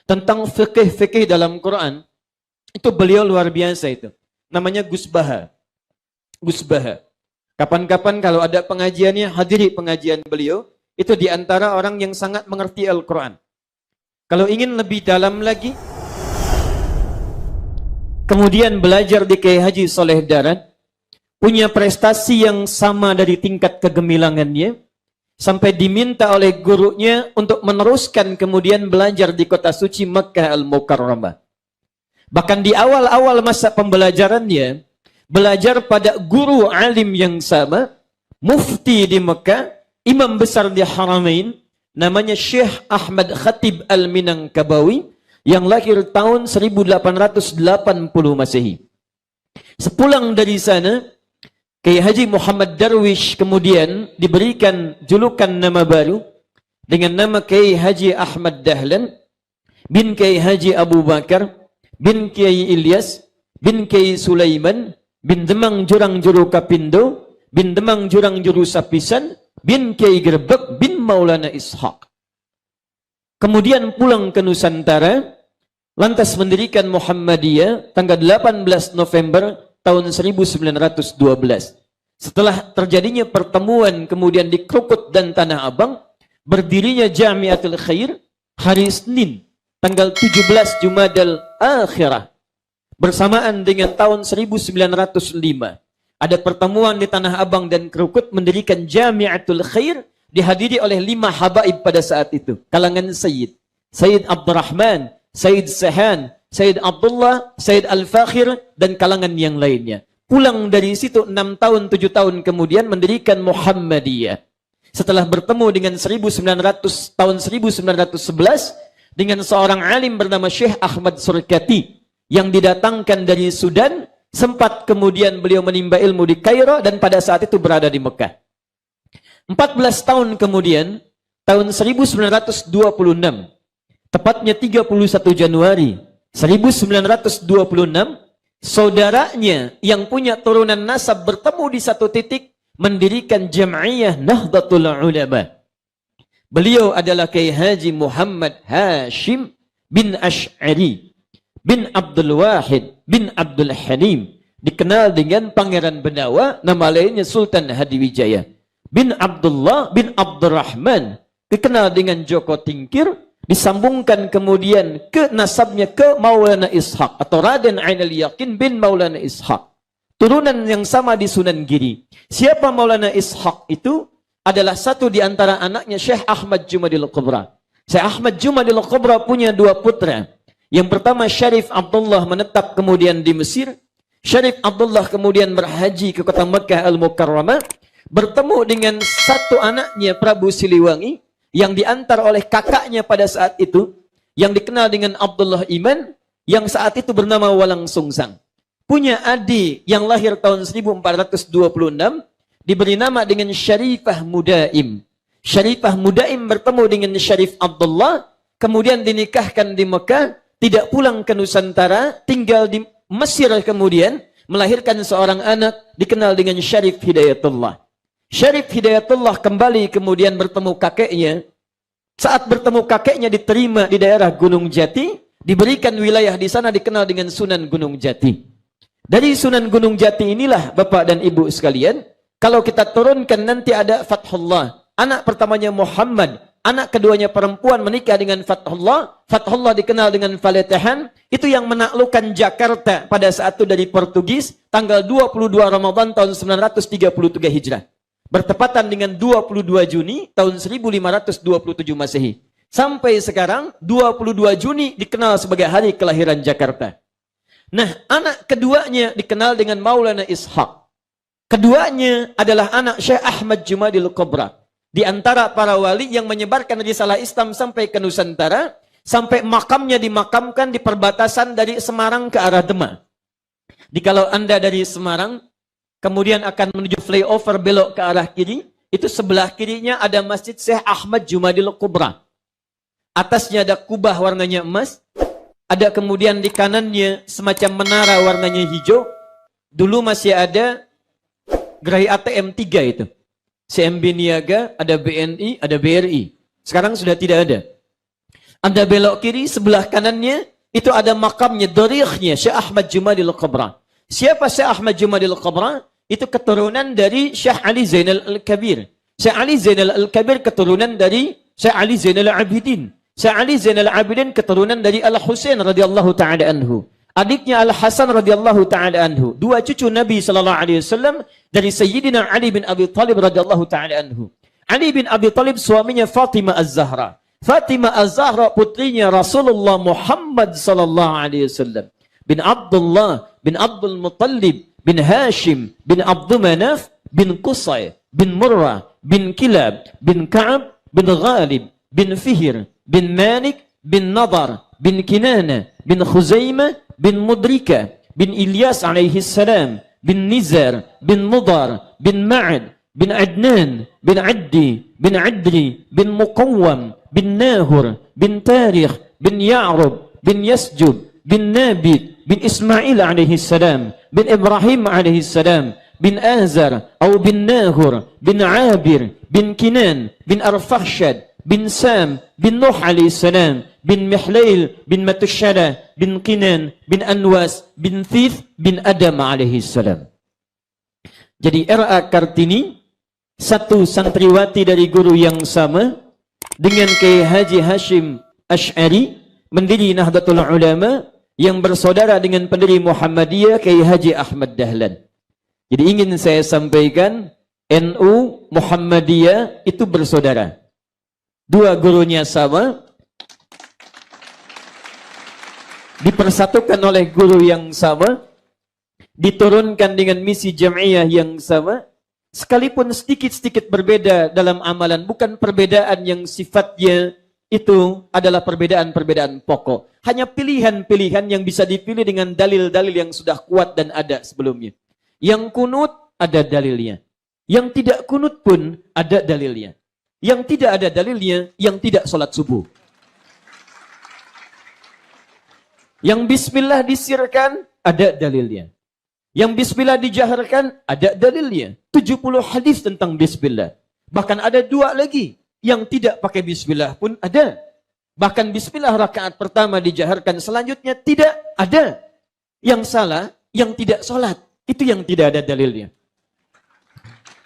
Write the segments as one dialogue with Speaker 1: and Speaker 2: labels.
Speaker 1: Tentang fikih-fikih dalam Quran, itu beliau luar biasa itu. Namanya Gus Baha. Gus Baha. Kapan-kapan kalau ada pengajiannya, hadiri pengajian beliau. Itu diantara orang yang sangat mengerti Al-Quran. Kalau ingin lebih dalam lagi, kemudian belajar di Kiai Haji Soleh Darat, punya prestasi yang sama dari tingkat kegemilangannya, sampai diminta oleh gurunya untuk meneruskan kemudian belajar di kota suci Makkah Al-Mukarramah. Bahkan di awal-awal masa pembelajarannya, belajar pada guru alim yang sama, mufti di Makkah, imam besar di Haramain, namanya Syekh Ahmad Khatib Al-Minangkabawi, yang lahir tahun 1880 Masehi. Sepulang dari sana, Kiai Haji Muhammad Darwish kemudian diberikan julukan nama baru dengan nama Kiai Haji Ahmad Dahlan bin Kiai Haji Abu Bakar bin Kiai Ilyas bin Kiai Sulaiman bin Demang Jurang Juru Kapindo bin Demang Jurang Juru Sapisan bin Kiai Gerbek bin Maulana Ishaq. Kemudian pulang ke Nusantara, lantas mendirikan Muhammadiyah tanggal 18 November tahun 1912. Setelah terjadinya pertemuan kemudian di Krukut dan Tanah Abang, berdirinya Jamiatul Khair hari Senin tanggal 17 Jumadal Akhirah bersamaan dengan tahun 1905. Ada pertemuan di Tanah Abang dan Krukut mendirikan Jamiatul Khair, dihadiri oleh 5 habaib pada saat itu, kalangan Sayyid Abdurrahman, Sayyid Sahan, Sayyid Abdullah, Sayyid Al-Fakhir, dan kalangan yang lainnya. Pulang dari situ 6 tahun, 7 tahun kemudian mendirikan Muhammadiyah. Setelah bertemu dengan tahun 1911 dengan seorang alim bernama Syekh Ahmad Surkati yang didatangkan dari Sudan, sempat kemudian beliau menimba ilmu di Kairo dan pada saat itu berada di Mekah. 14 tahun kemudian, tahun 1926, tepatnya 31 Januari 1926, saudaranya yang punya turunan nasab bertemu di satu titik, mendirikan Jam'iyah Nahdlatul Ulama. Beliau adalah Kiai Haji Muhammad Hashim bin Ash'ari bin Abdul Wahid bin Abdul Halim, dikenal dengan Pangeran Benawa, nama lainnya Sultan Hadiwijaya, bin Abdullah bin Abdurrahman, dikenal dengan Joko Tingkir, disambungkan kemudian ke nasabnya ke Maulana Ishaq atau Raden Ainul Yakin bin Maulana Ishaq, turunan yang sama di Sunan Giri. Siapa Maulana Ishaq itu? Adalah satu di antara anaknya Syekh Ahmad Jumadil Kubra. Syekh Ahmad Jumadil Kubra punya 2 putra. Yang pertama Syarif Abdullah menetap kemudian di Mesir. Syarif Abdullah kemudian berhaji ke kota Makkah Al-Mukarramah, bertemu dengan satu anaknya Prabu Siliwangi yang diantar oleh kakaknya pada saat itu, yang dikenal dengan Abdullah Iman, yang saat itu bernama Walang Sungsang. Punya adik yang lahir tahun 1426, diberi nama dengan Syarifah Mudaim. Syarifah Mudaim bertemu dengan Syarif Abdullah, kemudian dinikahkan di Mekah, tidak pulang ke Nusantara, tinggal di Mesir, kemudian melahirkan seorang anak dikenal dengan Syarif Hidayatullah. Syarif Hidayatullah kembali kemudian bertemu kakeknya. Saat bertemu kakeknya diterima di daerah Gunung Jati, diberikan wilayah di sana dikenal dengan Sunan Gunung Jati. Dari Sunan Gunung Jati inilah Bapak dan Ibu sekalian, kalau kita turunkan nanti ada Fathullah. Anak pertamanya Muhammad, anak keduanya perempuan menikah dengan Fathullah. Fathullah dikenal dengan Faletahan, itu yang menaklukkan Jakarta pada saat itu dari Portugis, tanggal 22 Ramadan tahun 933 Hijrah. Bertepatan dengan 22 Juni tahun 1527 Masehi. Sampai sekarang 22 Juni dikenal sebagai hari kelahiran Jakarta. Nah, anak keduanya dikenal dengan Maulana Ishaq. Keduanya adalah anak Syekh Ahmad Jumadil Kubra. Di antara para wali yang menyebarkan risalah Islam sampai ke Nusantara, sampai makamnya dimakamkan di perbatasan dari Semarang ke arah Demak. Kalau Anda dari Semarang, kemudian akan menuju flyover belok ke arah kiri, itu sebelah kirinya ada Masjid Syekh Ahmad Jumadil Kubra. Atasnya ada kubah warnanya emas, ada kemudian di kanannya semacam menara warnanya hijau. Dulu masih ada gerai ATM 3 itu. CMB Niaga, ada BNI, ada BRI. Sekarang sudah tidak ada. Anda belok kiri, sebelah kanannya, itu ada makamnya, dorikhnya, Syekh Ahmad Jumadil Qabra. Siapa Syekh Ahmad Jumadil Qabra? Itu keturunan dari Syekh Ali Zainal Al-Kabir. Syekh Ali Zainal Al-Kabir keturunan dari Syekh Ali Zainal Abidin. Syekh Ali Zainal Abidin keturunan dari Al-Husain radhiyallahu ta'ala anhu. Adiknya Al-Hasan radhiyallahu ta'ala anhu. Dua cucu Nabi sallallahu alaihi wasallam dari Sayyidina Ali bin Abi Thalib radhiyallahu ta'ala anhu. Ali bin Abi Thalib suaminya Fatimah Az-Zahra. Fatimah Az-Zahra putrinya Rasulullah Muhammad sallallahu alaihi wasallam. Bin Abdullah bin Abdul Muttalib bin Hashim bin Abdul Manaf bin Qusay bin Murrah bin Kilab bin Ka'ab bin Ghalib bin Fihr bin Malik bin Nadar bin Kinana bin Khuzaimah bin Mudrika bin Ilyas alaihi salam bin Nizar bin Mudar bin Ma'ad bin Adnan bin Addi bin Adri bin Muqawwam bin Nahur bin Tarikh bin Ya'rub bin Yasjub bin Nabit bin Ismail alaihi salam bin Ibrahim alaihi salam bin Azar atau bin Nahur bin Abir bin Kinan bin Arfakhshad bin Sam bin Nuh alaihi salam bin Mihlail bin Matushalah bin Kinan bin Anwas bin Thith bin Adam alaihi salam. Jadi R.A. Kartini satu santriwati dari guru yang sama dengan Kiai Haji Hashim Asy'ari pendiri Nahdlatul Ulama yang bersaudara dengan pendiri Muhammadiyah Kiai Haji Ahmad Dahlan. Jadi ingin saya sampaikan NU Muhammadiyah itu bersaudara. Dua gurunya sama, dipersatukan oleh guru yang sama, diturunkan dengan misi jam'iyah yang sama, sekalipun sedikit-sedikit berbeda dalam amalan, bukan perbedaan yang sifatnya itu adalah perbedaan-perbedaan pokok. Hanya pilihan-pilihan yang bisa dipilih dengan dalil-dalil yang sudah kuat dan ada sebelumnya. Yang kunut ada dalilnya. Yang tidak kunut pun ada dalilnya. Yang tidak ada dalilnya, yang tidak sholat subuh. Yang bismillah disirkan, ada dalilnya. Yang bismillah dijaharkan, ada dalilnya. 70 hadis tentang bismillah. Bahkan ada 2 lagi. Yang tidak pakai bismillah pun ada. Bahkan bismillah rakaat pertama dijaharkan, selanjutnya tidak ada. Yang salah, yang tidak sholat. Itu yang tidak ada dalilnya.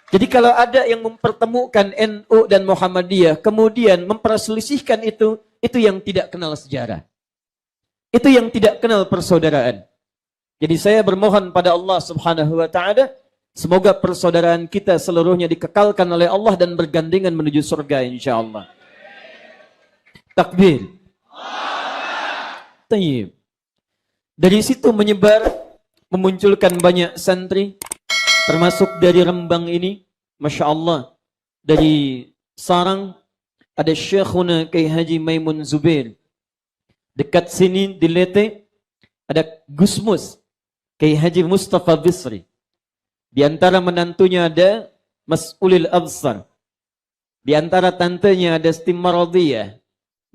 Speaker 1: Jadi kalau ada yang mempertemukan NU dan Muhammadiyah, kemudian memperselisihkan itu yang tidak kenal sejarah. Itu yang tidak kenal persaudaraan. Jadi saya bermohon pada Allah Subhanahu wa taala, semoga persaudaraan kita seluruhnya dikekalkan oleh Allah dan bergandengan menuju surga insyaallah. Takbir. Tayyib. Dari situ menyebar, memunculkan banyak santri, termasuk dari Rembang ini, Masya Allah, dari Sarang, ada Syekhuna Kiai Haji Maimun Zubair. Dekat sini di Lete, ada Gusmus, Kiai Haji Mustafa Bisri. Di antara menantunya ada Mas'ulil Absar. Di antara tantenya ada Siti Mardiyah.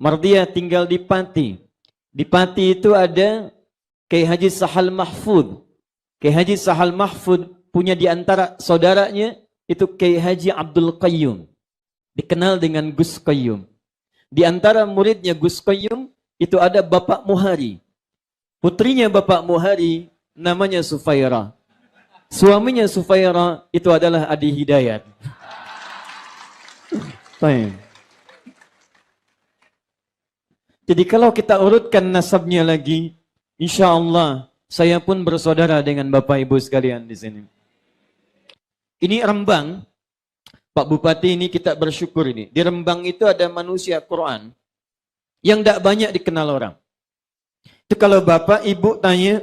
Speaker 1: Mardiyah tinggal di Pati. Di Pati itu ada Kiai Haji Sahal Mahfud. Kiai Haji Sahal Mahfud punya di antara saudaranya itu Kiai Haji Abdul Qayyum. Dikenal dengan Gus Qayyum. Di antara muridnya Gus Qayyum itu ada Bapak Muhari. Putrinya Bapak Muhari namanya Sufaira. Suaminya Sufaira itu adalah Adi Hidayat. Baik. Jadi kalau kita urutkan nasabnya lagi, insya Allah saya pun bersaudara dengan Bapak Ibu sekalian di sini. Ini Rembang, Pak Bupati, ini kita bersyukur ini. Di Rembang itu ada manusia Quran yang tidak banyak dikenal orang. Itu kalau Bapak Ibu tanya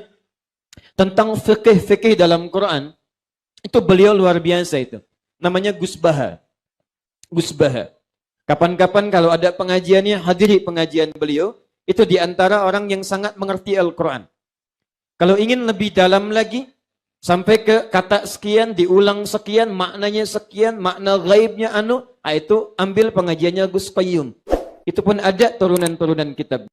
Speaker 1: tentang fikih-fikih dalam Quran, itu beliau luar biasa itu. Namanya Gus Baha. Gus Baha. Kapan-kapan kalau ada pengajiannya, hadiri pengajian beliau, itu di antara orang yang sangat mengerti Al-Quran. Kalau ingin lebih dalam lagi, sampai ke kata sekian, diulang sekian, maknanya sekian, makna gaibnya itu ambil pengajiannya Gus Qayyum. Itu pun ada turunan-turunan kitab.